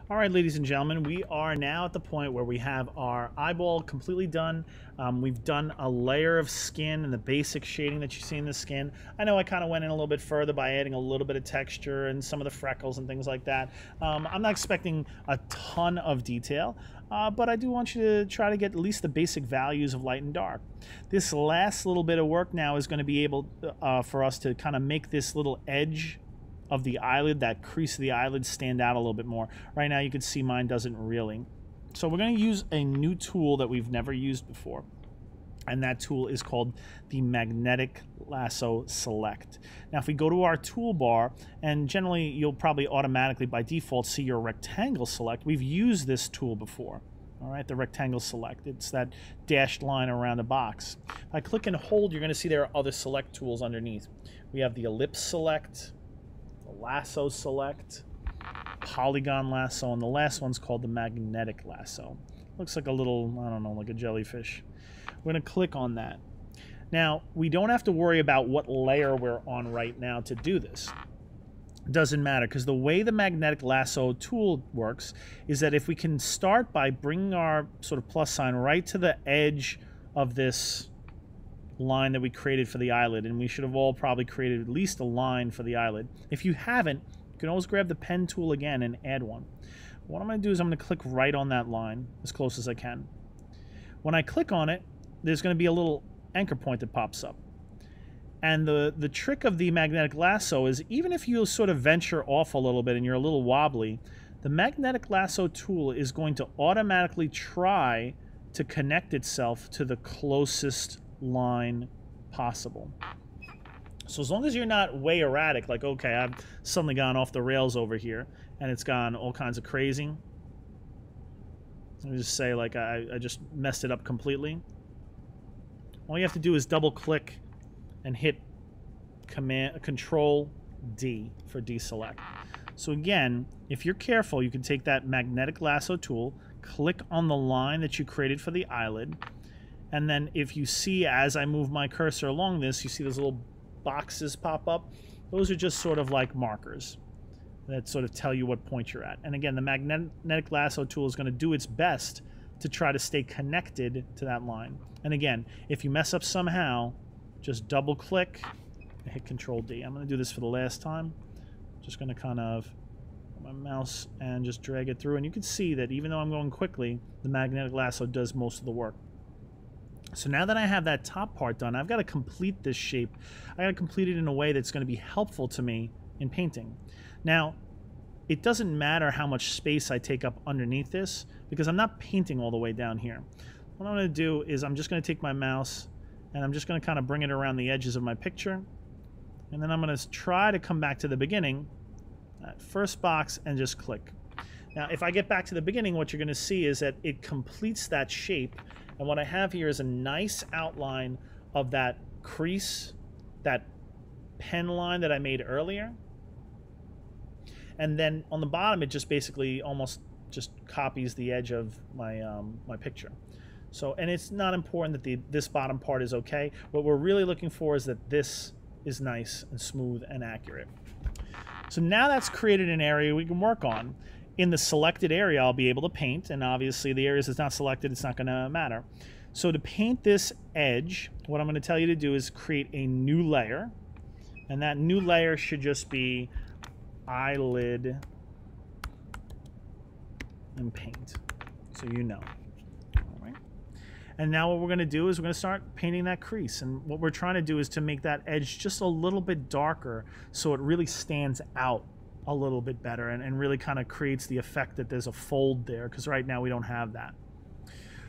All right, ladies and gentlemen, we are now at the point where we have our eyeball completely done. We've done a layer of skin and the basic shading that you see in the skin. I know I kind of went in a little bit further by adding a little bit of texture and some of the freckles and things like that. I'm not expecting a ton of detail, but I do want you to try to get at least the basic values of light and dark. This last little bit of work now is going to be able for us to kind of make this little edge of the eyelid, that crease of the eyelid, stand out a little bit more. Right now you can see mine doesn't really. So we're going to use a new tool that we've never used before, and that tool is called the Magnetic Lasso Select. Now if we go to our toolbar, and generally you'll probably automatically by default see your rectangle select. We've used this tool before. All right, the rectangle select. It's that dashed line around the box. If I click and hold, you're going to see there are other select tools underneath. We have the ellipse select, lasso select, polygon lasso, and the last one's called the magnetic lasso. Looks like a little, I don't know, like a jellyfish. We're going to click on that. Now, we don't have to worry about what layer we're on right now to do this. Doesn't matter, because the way the magnetic lasso tool works is that if we can start by bringing our sort of plus sign right to the edge of this line that we created for the eyelid, and we should have all probably created at least a line for the eyelid. If you haven't, you can always grab the pen tool again and add one. What I'm going to do is I'm going to click right on that line as close as I can. When I click on it, there's going to be a little anchor point that pops up. And the trick of the magnetic lasso is, even if you sort of venture off a little bit and you're a little wobbly, the magnetic lasso tool is going to automatically try to connect itself to the closest line possible. So as long as you're not way erratic, like, okay, I've suddenly gone off the rails over here and it's gone all kinds of crazy. Let me just say, like, I just messed it up completely. All you have to do is double click and hit Control D for deselect. So again, if you're careful, you can take that magnetic lasso tool, click on the line that you created for the eyelid, and then if you see, as I move my cursor along this, you see those little boxes pop up. Those are just sort of like markers that sort of tell you what point you're at. And again, the magnetic lasso tool is going to do its best to try to stay connected to that line. And again, if you mess up somehow, just double click and hit Control D. I'm going to do this for the last time. Just going to kind of my mouse and just drag it through. And you can see that even though I'm going quickly, the magnetic lasso does most of the work. So now that I have that top part done, I've got to complete this shape. I got to complete it in a way that's going to be helpful to me in painting. Now, it doesn't matter how much space I take up underneath this, because I'm not painting all the way down here. What I'm going to do is I'm just going to take my mouse and I'm just going to kind of bring it around the edges of my picture. And then I'm going to try to come back to the beginning, that first box, and just click. Now, if I get back to the beginning, what you're going to see is that it completes that shape. And what I have here is a nice outline of that crease, that pen line that I made earlier. And then on the bottom, it just basically almost just copies the edge of my, my picture. So, and it's not important that this bottom part is okay. What we're really looking for is that this is nice and smooth and accurate. So now that's created an area we can work on. In the selected area, I'll be able to paint, and obviously the areas that's not selected, it's not going to matter. So to paint this edge, what I'm going to tell you to do is create a new layer, and that new layer should just be eyelid and paint, so you know. All right. And now what we're going to do is we're going to start painting that crease, and what we're trying to do is to make that edge just a little bit darker so it really stands out a little bit better and really kind of creates the effect that there's a fold there, because right now we don't have that.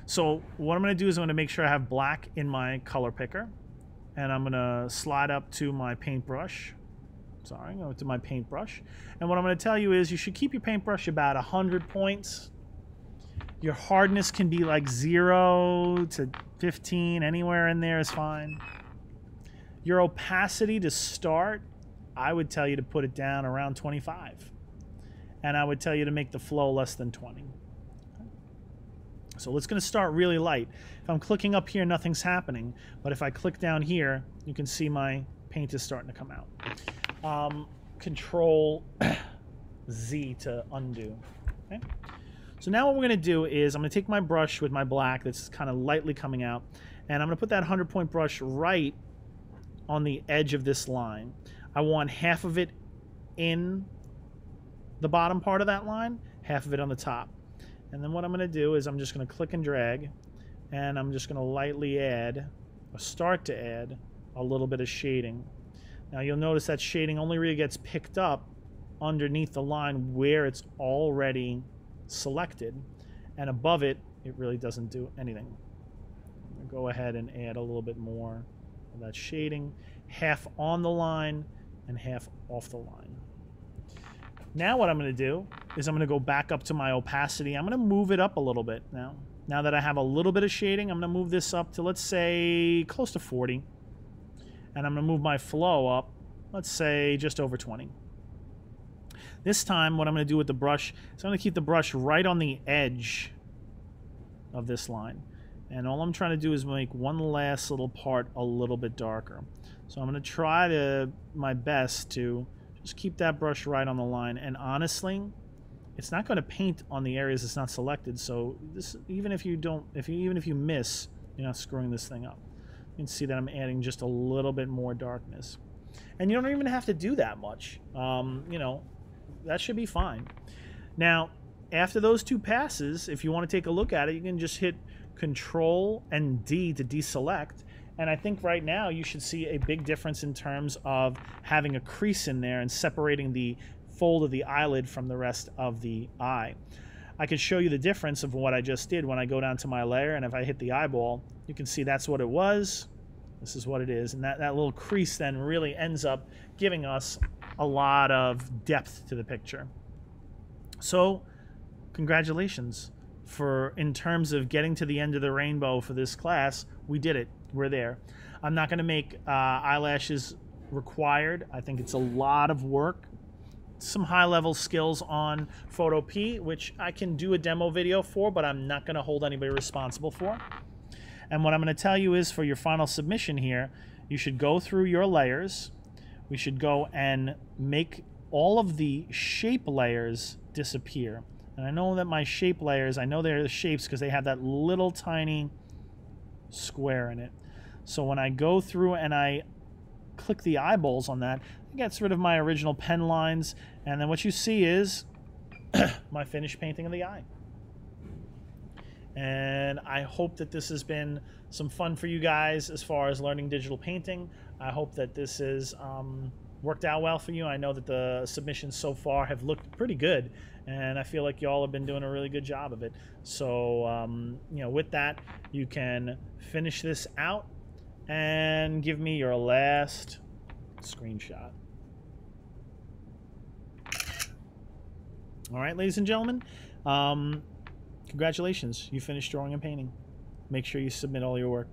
So what I'm going to do is I'm going to make sure I have black in my color picker, and I'm going to slide up to my paintbrush. Sorry, go to my paintbrush. And what I'm going to tell you is you should keep your paintbrush about 100 points. Your hardness can be like 0 to 15, anywhere in there is fine. Your opacity to start, I would tell you to put it down around 25. And I would tell you to make the flow less than 20. So it's going to start really light. If I'm clicking up here, nothing's happening. But if I click down here, you can see my paint is starting to come out. Control Z to undo. Okay. So now what we're going to do is I'm going to take my brush with my black that's kind of lightly coming out, and I'm going to put that 100-point brush right on the edge of this line. I want half of it in the bottom part of that line, half of it on the top. And then what I'm going to do is I'm just going to click and drag, and I'm just going to lightly add, or start to add, a little bit of shading. Now you'll notice that shading only really gets picked up underneath the line where it's already selected, and above it, it really doesn't do anything. I'm going to go ahead and add a little bit more of that shading, half on the line and half off the line. Now what I'm going to do is I'm going to go back up to my opacity. I'm going to move it up a little bit now. Now that I have a little bit of shading, I'm going to move this up to, let's say, close to 40. And I'm going to move my flow up, let's say, just over 20. This time, what I'm going to do with the brush is I'm going to keep the brush right on the edge of this line. And all I'm trying to do is make one last little part a little bit darker. So I'm going to try my best to just keep that brush right on the line. And honestly, it's not going to paint on the areas it's not selected. So this, even if you miss, you're not screwing this thing up. You can see that I'm adding just a little bit more darkness. And you don't even have to do that much. You know, that should be fine. Now, after those two passes, if you want to take a look at it, you can just hit Control and D to deselect. And I think right now you should see a big difference in terms of having a crease in there and separating the fold of the eyelid from the rest of the eye. I could show you the difference of what I just did when I go down to my layer, and if I hit the eyeball, you can see that's what it was. This is what it is. And that little crease then really ends up giving us a lot of depth to the picture. So, congratulations. In terms of getting to the end of the rainbow for this class, we did it. We're there. I'm not going to make eyelashes required. I think it's a lot of work. Some high-level skills on Photo P, which I can do a demo video for, but I'm not going to hold anybody responsible for. And what I'm going to tell you is for your final submission here, you should go through your layers. We should go and make all of the shape layers disappear. And I know that my shape layers, I know they're the shapes because they have that little tiny square in it. So when I go through and I click the eyeballs on that, it gets rid of my original pen lines. And then what you see is my finished painting of the eye. And I hope that this has been some fun for you guys as far as learning digital painting. I hope that this has worked out well for you. I know that the submissions so far have looked pretty good, and I feel like y'all have been doing a really good job of it. So, you know, with that, you can finish this out and give me your last screenshot. All right, ladies and gentlemen, congratulations. You finished drawing and painting. Make sure you submit all your work.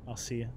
I'll see you.